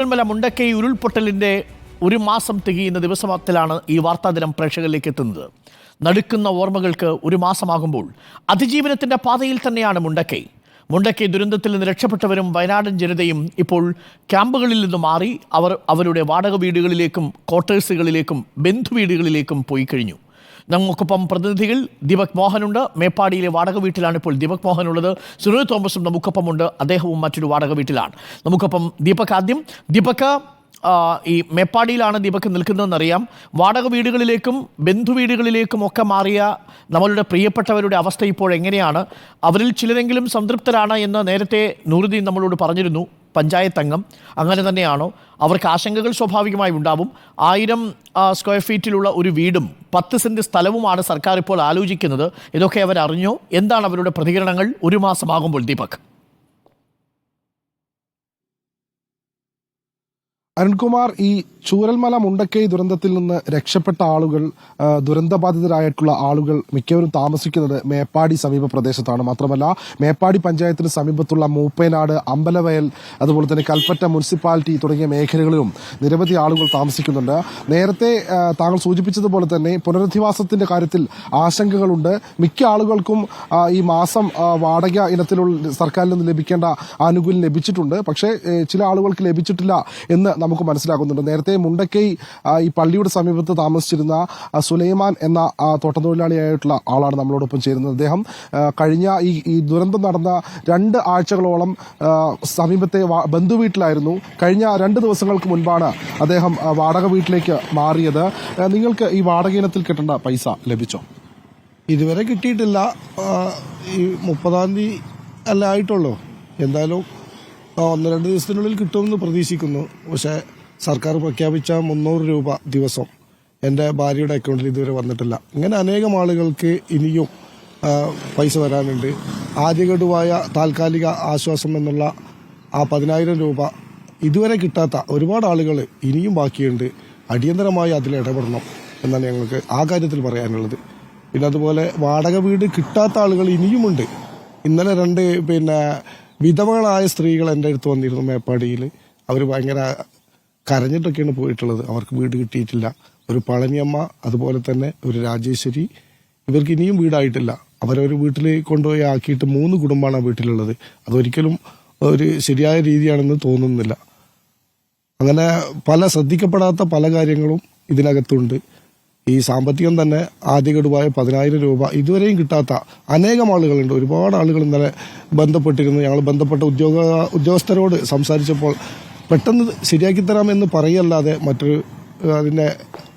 ചൂരൽമല മുണ്ടക്കൈ ഉരുൾപൊട്ടലിൻ്റെ ഒരു മാസം തികയുന്ന ദിവസത്തിലാണ് ഈ വാർത്താദിനം പ്രേക്ഷകരിലേക്ക് എത്തുന്നത്. നടുക്കുന്ന ഓർമ്മകൾക്ക് ഒരു മാസമാകുമ്പോൾ അതിജീവനത്തിൻ്റെ പാതയിൽ തന്നെയാണ് മുണ്ടക്കൈ ദുരന്തത്തിൽ നിന്ന് രക്ഷപ്പെട്ടവരും വയനാടൻ ജനതയും ഇപ്പോൾ ക്യാമ്പുകളിൽ നിന്ന് മാറി അവരുടെ വാടക വീടുകളിലേക്കും ക്വാർട്ടേഴ്സുകളിലേക്കും ബന്ധുവീടുകളിലേക്കും പോയി കഴിഞ്ഞു. നമുക്കൊപ്പം പ്രതിനിധികൾ ദീപക് മോഹനുണ്ട്. മേപ്പാടിയിലെ വാടക വീട്ടിലാണ് ഇപ്പോൾ ദീപക് മോഹൻ ഉള്ളത്. സുനിൽ തോമസും നമുക്കൊപ്പമുണ്ട്. അദ്ദേഹവും മറ്റൊരു വാടക വീട്ടിലാണ്. നമുക്കൊപ്പം ദീപക് ഈ മേപ്പാടിയിലാണ് ദീപക് നിൽക്കുന്നതെന്നറിയാം. വാടക വീടുകളിലേക്കും ബന്ധുവീടുകളിലേക്കും ഒക്കെ മാറിയ നമ്മളുടെ പ്രിയപ്പെട്ടവരുടെ അവസ്ഥ ഇപ്പോൾ എങ്ങനെയാണ്? അവരിൽ ചിലരെങ്കിലും സംതൃപ്തരാണ് എന്ന് നേരത്തെ നൂറുദ്ദീൻ നമ്മളോട് പറഞ്ഞിരുന്നു, പഞ്ചായത്ത് അംഗം. അങ്ങനെ തന്നെയാണോ? അവർക്ക് ആശങ്കകൾ സ്വാഭാവികമായി ഉണ്ടാവും. 1000 സ്ക്വയർ ഫീറ്റിലുള്ള ഒരു വീടും 10 സെൻറ്റ് സ്ഥലവുമാണ് സർക്കാർ ഇപ്പോൾ ആലോചിക്കുന്നത്. ഇതൊക്കെ അവരറിഞ്ഞോ? എന്താണ് അവരുടെ പ്രതികരണങ്ങൾ ഒരു മാസമാകുമ്പോൾ ദീപക്? അരുൺകുമാർ, ഈ ചൂരൽമല മുണ്ടക്കൈ ദുരന്തത്തിൽ നിന്ന് രക്ഷപ്പെട്ട ആളുകൾ, ദുരന്തബാധിതരായിട്ടുള്ള ആളുകൾ മിക്കവരും താമസിക്കുന്നത് മേപ്പാടി സമീപ പ്രദേശത്താണ്. മാത്രമല്ല, മേപ്പാടി പഞ്ചായത്തിന് സമീപത്തുള്ള മൂപ്പേനാട്, അമ്പലവയൽ, അതുപോലെ തന്നെ കൽപ്പറ്റ മുനിസിപ്പാലിറ്റി തുടങ്ങിയ മേഖലകളിലും നിരവധി ആളുകൾ താമസിക്കുന്നുണ്ട്. നേരത്തെ താങ്കൾ സൂചിപ്പിച്ചതുപോലെ തന്നെ പുനരധിവാസത്തിന്റെ കാര്യത്തിൽ ആശങ്കകളുണ്ട്. മിക്ക ആളുകൾക്കും ഈ മാസം വാടക ഇനത്തിലുള്ള സർക്കാരിൽ നിന്ന് ലഭിക്കേണ്ട ആനുകൂല്യം ലഭിച്ചിട്ടുണ്ട്. പക്ഷേ ചില ആളുകൾക്ക് ലഭിച്ചിട്ടില്ല എന്ന് നമുക്ക് മനസ്സിലാക്കുന്നുണ്ട്. നേരത്തെ മുണ്ടക്കൈ ഈ പള്ളിയുടെ സമീപത്ത് താമസിച്ചിരുന്ന സുലൈമാൻ എന്ന തോട്ടത്തൊഴിലാളിയായിട്ടുള്ള ആളാണ് നമ്മളോടൊപ്പം ചേരുന്നത്. അദ്ദേഹം കഴിഞ്ഞ ഈ ദുരന്തം നടന്ന 2 ആഴ്ചകളോളം സമീപത്തെ ബന്ധുവീട്ടിലായിരുന്നു. കഴിഞ്ഞ 2 ദിവസങ്ങൾക്ക് മുൻപാണ് അദ്ദേഹം വാടക വീട്ടിലേക്ക് മാറിയത്. നിങ്ങൾക്ക് ഈ വാടക ഇനത്തിൽ കിട്ടേണ്ട പൈസ ലഭിച്ചോ? ഇതുവരെ കിട്ടിയിട്ടില്ല. ഈ 30-ാം തീയതി അല്ല ആയിട്ടുള്ളൂ. എന്തായാലും 1-2 ദിവസത്തിനുള്ളിൽ കിട്ടുമെന്ന് പ്രതീക്ഷിക്കുന്നു. പക്ഷേ സർക്കാർ പ്രഖ്യാപിച്ച 300 രൂപ ദിവസം എൻ്റെ ഭാര്യയുടെ അക്കൗണ്ടിൽ ഇതുവരെ വന്നിട്ടില്ല. ഇങ്ങനെ അനേകം ആളുകൾക്ക് ഇനിയും പൈസ വരാനുണ്ട്. ആദ്യഗഡുവായ താൽക്കാലിക ആശ്വാസം എന്നുള്ള ആ 10,000 രൂപ ഇതുവരെ കിട്ടാത്ത ഒരുപാട് ആളുകൾ ഇനിയും ബാക്കിയുണ്ട്. അടിയന്തരമായി അതിൽ ഇടപെടണം എന്നാണ് ഞങ്ങൾക്ക് ആ കാര്യത്തിൽ പറയാനുള്ളത്. പിന്നെ അതുപോലെ വാടക വീട് കിട്ടാത്ത ആളുകൾ ഇനിയുമുണ്ട്. ഇന്നലെ 2 വിധവകളായ സ്ത്രീകൾ എൻ്റെ അടുത്ത് വന്നിരുന്നു മേപ്പാടിയിൽ. അവർ ഭയങ്കര കരഞ്ഞിട്ടൊക്കെയാണ് പോയിട്ടുള്ളത്. അവർക്ക് വീട് കിട്ടിയിട്ടില്ല. ഒരു പളനിയമ്മ, അതുപോലെ തന്നെ ഒരു രാജേശ്വരി, ഇവർക്ക് ഇനിയും വീടായിട്ടില്ല. അവരൊരു വീട്ടിൽ കൊണ്ടുപോയി ആക്കിയിട്ട് 3 കുടുംബമാണ് ആ വീട്ടിലുള്ളത്. അതൊരിക്കലും ഒരു ശരിയായ രീതിയാണെന്ന് തോന്നുന്നില്ല. അങ്ങനെ ശ്രദ്ധിക്കപ്പെടാത്ത പല കാര്യങ്ങളും ഇതിനകത്തുണ്ട്. ഈ സാമ്പത്തികം തന്നെ ആദ്യഗഡുവായ 10,000 രൂപ ഇതുവരെയും കിട്ടാത്ത അനേകം ആളുകളുണ്ട്. ഒരുപാട് ആളുകൾ ഇന്നലെ ബന്ധപ്പെട്ടിരുന്നു. ഞങ്ങൾ ബന്ധപ്പെട്ട ഉദ്യോഗസ്ഥരോട് സംസാരിച്ചപ്പോൾ പെട്ടെന്ന് ശരിയാക്കി തരാമെന്ന് പറയല്ലാതെ മറ്റൊരു അതിന്റെ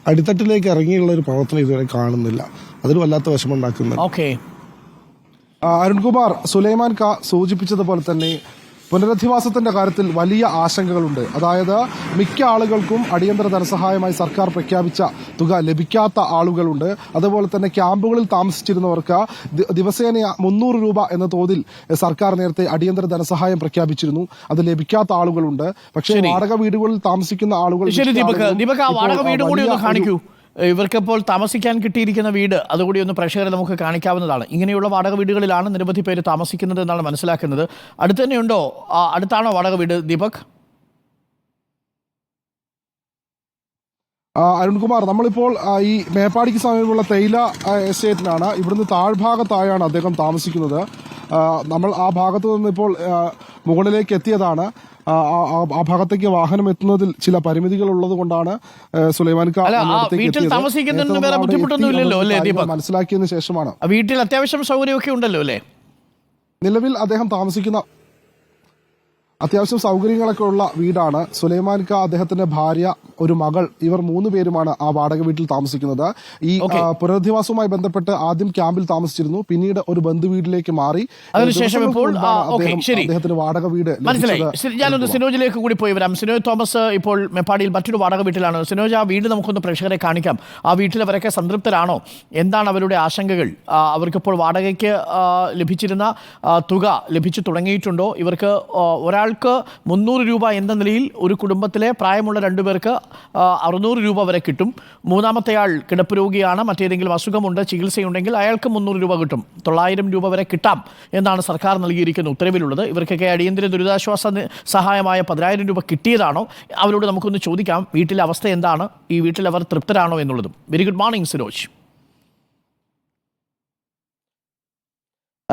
അടിത്തട്ടിലേക്ക് ഇറങ്ങിയുള്ള ഒരു പ്രവർത്തനം ഇതുവരെ കാണുന്നില്ല. അതൊരു വല്ലാത്ത വിഷമമുണ്ടാക്കുന്നുണ്ട്. അരുൺകുമാർ, സുലൈമാൻ സൂചിപ്പിച്ചതുപോലെ തന്നെ പുനരധിവാസത്തിന്റെ കാര്യത്തിൽ വലിയ ആശങ്കകളുണ്ട്. അതായത് മിക്ക ആളുകൾക്കും അടിയന്തര ധനസഹായമായി സർക്കാർ പ്രഖ്യാപിച്ച തുക ലഭിക്കാത്ത ആളുകളുണ്ട്. അതുപോലെ തന്നെ ക്യാമ്പുകളിൽ താമസിച്ചിരുന്നവർക്ക് ദിവസേന 300 രൂപ എന്ന തോതിൽ സർക്കാർ നേരത്തെ അടിയന്തര ധനസഹായം പ്രഖ്യാപിച്ചിരുന്നു. അത് ലഭിക്കാത്ത ആളുകളുണ്ട്. പക്ഷേ വാടക വീടുകളിൽ താമസിക്കുന്ന ആളുകൾ ഇവർക്കിപ്പോൾ താമസിക്കാൻ കിട്ടിയിരിക്കുന്ന വീട് അതുകൂടി ഒന്ന് പ്രേക്ഷകരെ നമുക്ക് കാണിക്കാവുന്നതാണ്. ഇങ്ങനെയുള്ള വാടക വീടുകളിലാണ് നിരവധി പേര് താമസിക്കുന്നത് എന്നാണ് മനസ്സിലാക്കുന്നത്. അടുത്ത് തന്നെയുണ്ടോ? അടുത്താണോ വാടക വീട് ദീപക്? അരുൺകുമാർ, നമ്മളിപ്പോൾ ഈ മേപ്പാടിക്ക് സമീപമുള്ള തേയില എസ്റ്റേറ്റിലാണ്. ഇവിടുന്ന് താഴ്ഭാഗത്തായാണ് അദ്ദേഹം താമസിക്കുന്നത്. നമ്മൾ ആ ഭാഗത്തു നിന്ന് ഇപ്പോൾ മുകളിലേക്ക് എത്തിയതാണ്. ആ ഭാഗത്തേക്ക് വാഹനം എത്തുന്നതിൽ ചില പരിമിതികൾ ഉള്ളത് കൊണ്ടാണ് സുലൈമാൻ മനസ്സിലാക്കിയതിനു ശേഷമാണ്. വീട്ടിൽ അത്യാവശ്യം സൗകര്യമൊക്കെ ഉണ്ടല്ലോ അല്ലേ? നിലവിൽ അദ്ദേഹം താമസിക്കുന്ന അത്യാവശ്യം സൗകര്യങ്ങളൊക്കെ ഉള്ള വീടാണ്. സുലൈമാൻ അദ്ദേഹത്തിന്റെ ഭാര്യ, ഒരു മകൾ, ഇവർ 3 പേരുമാണ് ആ വാടക വീട്ടിൽ താമസിക്കുന്നത്. ഈ പുനരധിവാസവുമായി ബന്ധപ്പെട്ട് ആദ്യം ക്യാമ്പിൽ താമസിച്ചിരുന്നു. പിന്നീട് ഒരു ബന്ധുവീട്ടിലേക്ക് മാറി. അതിനുശേഷം ഇപ്പോൾ അദ്ദേഹത്തിന് വാടക വീട് മനസ്സിലായി. ഞാനൊന്ന് സിനോജിലേക്ക് കൂടി പോയി വരാം. സിനോജ് തോമസ് ഇപ്പോൾ മേപ്പാടിയിൽ മറ്റൊരു വാടക വീട്ടിലാണ്. സിനോജ്, ആ വീട് നമുക്കൊന്ന് പ്രേക്ഷകരെ കാണിക്കാം. ആ വീട്ടിലവരൊക്കെ സംതൃപ്തരാണോ? എന്താണ് അവരുടെ ആശങ്കകൾ? അവർക്കിപ്പോൾ വാടകയ്ക്ക് ലഭിച്ചിരുന്ന തുക ലഭിച്ചു തുടങ്ങിയിട്ടുണ്ടോ? ഇവർക്ക് ഒരാൾ ഒരാൾക്ക് 300 രൂപ എന്ന നിലയിൽ ഒരു കുടുംബത്തിലെ പ്രായമുള്ള 2 പേർക്ക് 600 രൂപ വരെ കിട്ടും. മൂന്നാമത്തെ ആൾ കിടപ്പ് രോഗിയാണ്, മറ്റേതെങ്കിലും അസുഖമുണ്ട്, ചികിത്സയുണ്ടെങ്കിൽ അയാൾക്ക് 300 രൂപ കിട്ടും. 900 രൂപ വരെ കിട്ടാം എന്നാണ് സർക്കാർ നൽകിയിരിക്കുന്ന ഉത്തരവിലുള്ളത്. ഇവർക്കൊക്കെ അടിയന്തര ദുരിതാശ്വാസ സഹായമായ 10,000 രൂപ കിട്ടിയതാണോ? അവരോട് നമുക്കൊന്ന് ചോദിക്കാം, വീട്ടിലെ അവസ്ഥ എന്താണ്, ഈ വീട്ടിൽ അവർ തൃപ്തരാണോ എന്നുള്ളതും. Very good morning Sinoj.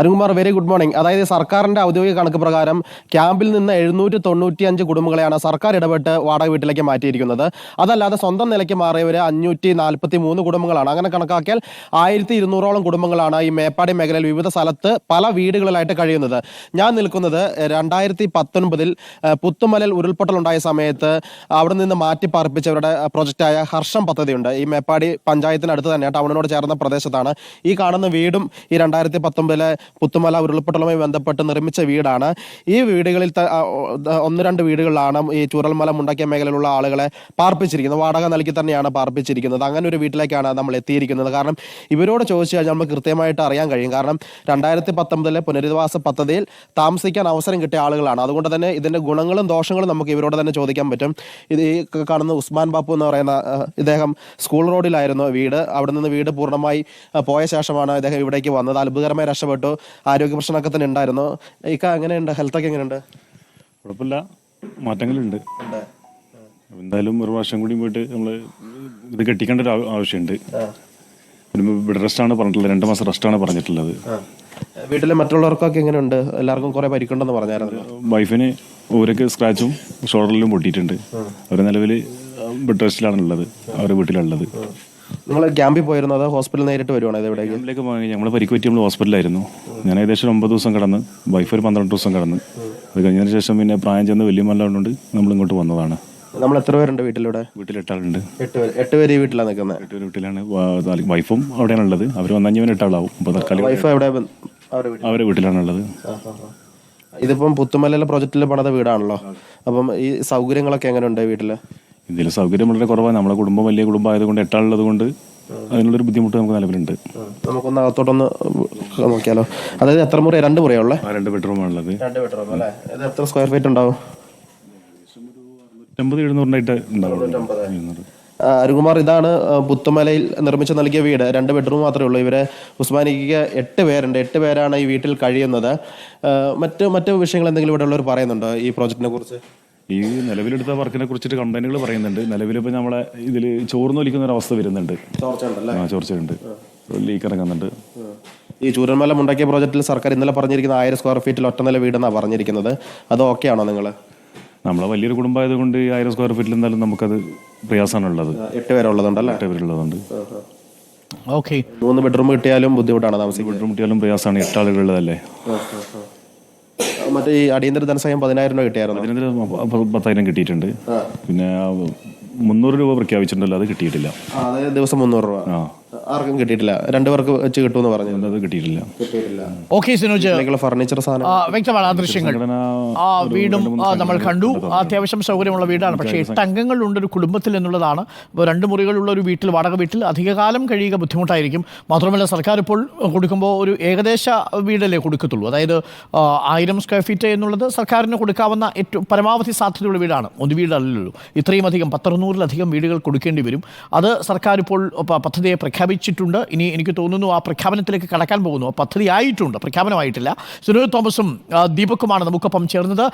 Arunkumar, very good morning. അതായത് സർക്കാരിന്റെ ഔദ്യോഗിക കണക്ക് പ്രകാരം ക്യാമ്പിൽ നിന്ന് 795 കുടുംബങ്ങളെയാണ് സർക്കാർ ഇടപെട്ട് വാടക വീട്ടിലേക്ക് മാറ്റിയിരിക്കുന്നത്. അതല്ലാതെ സ്വന്തം നിലയ്ക്ക് മാറിയവർ 543 കുടുംബങ്ങളാണ്. അങ്ങനെ കണക്കാക്കിയാൽ 1200ഓളം കുടുംബങ്ങളാണ് ഈ മേപ്പാടി മേഖലയിൽ വിവിധ സ്ഥലത്ത് പല വീടുകളിലായിട്ട് കഴിയുന്നത്. ഞാൻ നിൽക്കുന്നത് 2019 പുത്തുമലയിൽ ഉരുൾപൊട്ടലുണ്ടായ സമയത്ത് അവിടെ നിന്ന് മാറ്റി പാർപ്പിച്ചവരുടെ പ്രൊജക്റ്റായ ഹർഷം പദ്ധതിയുണ്ട്. ഈ മേപ്പാടി പഞ്ചായത്തിനടുത്ത് തന്നെ ടൗണിനോട് ചേർന്ന പ്രദേശത്താണ്. ഈ കാണുന്ന വീടും ഈ 2019 പുത്തുമല ഉരുൾപൊട്ടലുമായി ബന്ധപ്പെട്ട് നിർമ്മിച്ച വീടാണ്. ഈ വീടുകളിൽ 1-2 വീടുകളിലാണ് ഈ ചൂരൽമല മുണ്ടക്കൈ മേഖലയിലുള്ള ആളുകളെ പാർപ്പിച്ചിരിക്കുന്നത്. വാടക നൽകി തന്നെയാണ് പാർപ്പിച്ചിരിക്കുന്നത്. അങ്ങനെ ഒരു വീട്ടിലേക്കാണ് നമ്മൾ എത്തിയിരിക്കുന്നത്. കാരണം ഇവരോട് ചോദിച്ചു കഴിഞ്ഞാൽ നമുക്ക് കൃത്യമായിട്ട് അറിയാൻ കഴിയും. കാരണം 2019 പുനരധിവാസ പദ്ധതിയിൽ താമസിക്കാൻ അവസരം കിട്ടിയ ആളുകളാണ്. അതുകൊണ്ട് തന്നെ ഇതിന്റെ ഗുണങ്ങളും ദോഷങ്ങളും നമുക്ക് ഇവരോട് തന്നെ ചോദിക്കാൻ പറ്റും. ഇത് ഈ കാണുന്ന ഉസ്മാൻ ബാപ്പു എന്ന് പറയുന്ന ഇദ്ദേഹം സ്കൂൾ റോഡിലായിരുന്നു വീട്. അവിടെ നിന്ന് വീട് പൂർണ്ണമായി പോയ ശേഷമാണ് ഇദ്ദേഹം ഇവിടേക്ക് വന്നത്. അത്ഭുതകരമായി രക്ഷപ്പെട്ടു. ആരോഗ്യ പ്രശ്നമൊക്കെ തന്നെ ഉണ്ടായിരുന്നു. ഇക്ക എങ്ങനെയുണ്ട്? ഹെൽത്തൊക്കെ എങ്ങനെയുണ്ട്? കുഴപ്പമില്ല, മാറ്റങ്ങളുണ്ട്. എന്തായാലും ഒരു വർഷം കൂടി പോയിട്ട് നമ്മൾ ഇത് കെട്ടിക്കേണ്ട ഒരു ആവശ്യമുണ്ട്. പിന്നെ ഇവിടെ റെസ്റ്റാണ് പറഞ്ഞിട്ടുള്ളത്, 2 മാസം റെസ്റ്റാണ് പറഞ്ഞിട്ടുള്ളത്. വീട്ടിലെ മറ്റുള്ളവർക്കൊക്കെ എങ്ങനെയുണ്ട്? എല്ലാവർക്കും കുറെ പരിക്കുണ്ടെന്ന് പറഞ്ഞായിരുന്നു. വൈഫിന് ഊരക്ക് സ്ക്രാച്ചും ഷോൾഡറിലും പൊട്ടിയിട്ടുണ്ട്. അവർ നിലവിൽ ബെഡ് റെസ്റ്റിലാണുള്ളത്, അവരുടെ വീട്ടിലുള്ളത്. നിങ്ങൾ ക്യാമ്പിൽ പോയിരുന്നു, അതോ ഹോസ്പിറ്റലിൽ നേരിട്ട് വരുവാണോ? ഇവിടേക്ക് ക്യാമ്പിലേക്ക് പോയി നമ്മൾ പരിക്ക് പറ്റി നമ്മൾ ഹോസ്പിറ്റലായിരുന്നു. ഞാൻ ഏകദേശം 9 ദിവസം കിടന്ന്, വൈഫ് ഒരു 12 ദിവസം കിടന്ന്. അത് കഴിഞ്ഞതിന് ശേഷം പിന്നെ പ്രായം ചെന്ന് വലിയ മല്ലുകൊണ്ട് നമ്മൾ ഇങ്ങോട്ട് വന്നതാണ്. നമ്മൾ എത്ര പേരുണ്ട് വീട്ടിലൂടെ? വീട്ടിൽ 8 ആളുണ്ട്. 8 പേര് ഈ വീട്ടിലാണ് നിൽക്കുന്നത്. 8 പേര് വീട്ടിലാണ്. വൈഫും അവിടെയാണ് ഉള്ളത്. അവർ വന്നവന് 8 ആളാവും. അപ്പോൾ തൽക്കാലം വൈഫ് എവിടെ? അവരുടെ വീട്ടിലാണുള്ളത്. ഇതിപ്പം പുത്തുമലയിലെ പ്രോജക്റ്റിൽ പണിത വീടാണല്ലോ. അപ്പം ഈ സൗകര്യങ്ങളൊക്കെ എങ്ങനെയുണ്ട് വീട്ടില്? ഇതിൽ സൗകര്യം വളരെ കുറവാണ്. നമ്മളെ കുടുംബം വലിയ കുടുംബം ആയതുകൊണ്ട് 8 ആളുള്ളത് കൊണ്ട് അതിനുള്ളൊരു ബുദ്ധിമുട്ട് നമുക്ക് നിലവിലുണ്ട്. നമുക്കൊന്ന് അകത്തോട്ടൊന്ന് നോക്കിയാലോ? അതായത് എത്ര മുറി? 2 മുറിയുള്ളേ? 2 ബെഡ്റൂമാണുള്ളത്. 2 ബെഡ്റൂം അല്ലേ? ഇത് എത്ര സ്ക്വയർ ഫീറ്റ് ഉണ്ടാവും? 650-700 ഉണ്ടാവും. അരുൺകുമാർ, ഇതാണ് പുത്തുമലയിൽ നിർമ്മിച്ചു നൽകിയ വീട്. 2 ബെഡ്റൂം മാത്രമേ ഉള്ളൂ. ഇവരെ ഉസ്മാനിക്ക് 8 പേരുണ്ട്. 8 പേരാണ് ഈ വീട്ടിൽ കഴിയുന്നത്. മറ്റു വിഷയങ്ങൾ എന്തെങ്കിലും ഇവിടെ ഉള്ളവർ പറയുന്നുണ്ടോ ഈ പ്രോജക്റ്റിനെ കുറിച്ച്? ഈ നിലവിലെടുത്ത വർക്കിനെ കുറിച്ചിട്ട് കമ്പനികൾ പറയുന്നുണ്ട്. നിലവിലിപ്പോൾ നമ്മളെ ഇതിൽ ചോർന്നൊലിക്കുന്ന ഒരു അവസ്ഥ വരുന്നുണ്ട്. ചോർച്ചയുണ്ട്, ലീക്ക് ഇറങ്ങുന്നുണ്ട്. ഈ ചൂരൽമല മുണ്ടക്കൈ പ്രോജക്റ്റിൽ സർക്കാർ ഇന്നലെ പറഞ്ഞിരിക്കുന്ന 1000 സ്ക്വയർ ഫീറ്റിൽ ഒറ്റനില വീടെന്നാണ് പറഞ്ഞിരിക്കുന്നത്. അത് ഓക്കെ ആണോ? നിങ്ങൾ നമ്മളെ വലിയൊരു കുടുംബമായതുകൊണ്ട് 1000 സ്ക്വയർ ഫീറ്റിൽ എന്തായാലും നമുക്കത് പ്രയാസമാണുള്ളത്. 8 പേരുള്ളതുണ്ടല്ലോ. 8 പേരുള്ളതുണ്ട്. ഓക്കെ. 3 ബെഡ്റൂം കിട്ടിയാലും ബുദ്ധിമുട്ടാണ് താമസിക്കുന്നത്. ബെഡ്റൂം കിട്ടിയാലും പ്രയാസമാണ്. 8 ആളുകളുള്ളതല്ലേ. മറ്റേ ഈ അടിയന്തര ധനസഹായം 10,000 രൂപ കിട്ടിയായിരുന്നു. 10,000 കിട്ടിയിട്ടുണ്ട്. പിന്നെ 300 രൂപ പ്രഖ്യാപിച്ചിട്ടുണ്ടല്ലോ, അത് കിട്ടിയിട്ടില്ല. അതായത് ദിവസം 300 രൂപ ആർക്കും കിട്ടിയിട്ടില്ല. 2 പേർക്ക് വെച്ച് കിട്ടുമെന്ന് പറഞ്ഞു. അത് കിട്ടിയിട്ടില്ല. ഓക്കെ സിനോജ്, ഫർണിച്ചർ സാധനം വ്യക്തമാണ്. ആ ദൃശ്യങ്ങൾ, ആ വീടും നമ്മൾ കണ്ടു. അത്യാവശ്യം സൗകര്യമുള്ള വീടാണ്. പക്ഷേ 8 അംഗങ്ങളുണ്ട് ഒരു കുടുംബത്തിൽ എന്നുള്ളതാണ്. ഇപ്പോൾ 2 മുറികളുള്ള ഒരു വീട്ടിൽ, വാടക വീട്ടിൽ അധികകാലം കഴിയുക ബുദ്ധിമുട്ടായിരിക്കും. മാത്രമല്ല സർക്കാർ ഇപ്പോൾ കൊടുക്കുമ്പോൾ ഒരു ഏകദേശ വീടല്ലേ കൊടുക്കത്തുള്ളൂ. അതായത് 1000 സ്ക്വയർ ഫീറ്റ് എന്നുള്ളത് സർക്കാരിന് കൊടുക്കാവുന്ന ഏറ്റവും പരമാവധി സാധ്യതയുള്ള വീടാണ്. ഒരു വീടല്ലല്ലോ, ഇത്രയും അധികം 100-100-ലധികം വീടുകൾ കൊടുക്കേണ്ടി വരും. അത് സർക്കാർ ഇപ്പോൾ പദ്ധതിയെ പ്രഖ്യാപിച്ചിട്ടുണ്ട്. ഇനി എനിക്ക് തോന്നുന്നു ആ പ്രഖ്യാപനത്തിലേക്ക് കടക്കാൻ പോകുന്നു. പദ്ധതി ആയിട്ടുണ്ട്, പ്രഖ്യാപനമായിട്ടില്ല. സുനിൽ തോമസും ദീപക്കുമാണ് നമുക്കൊപ്പം ചേർന്നത്.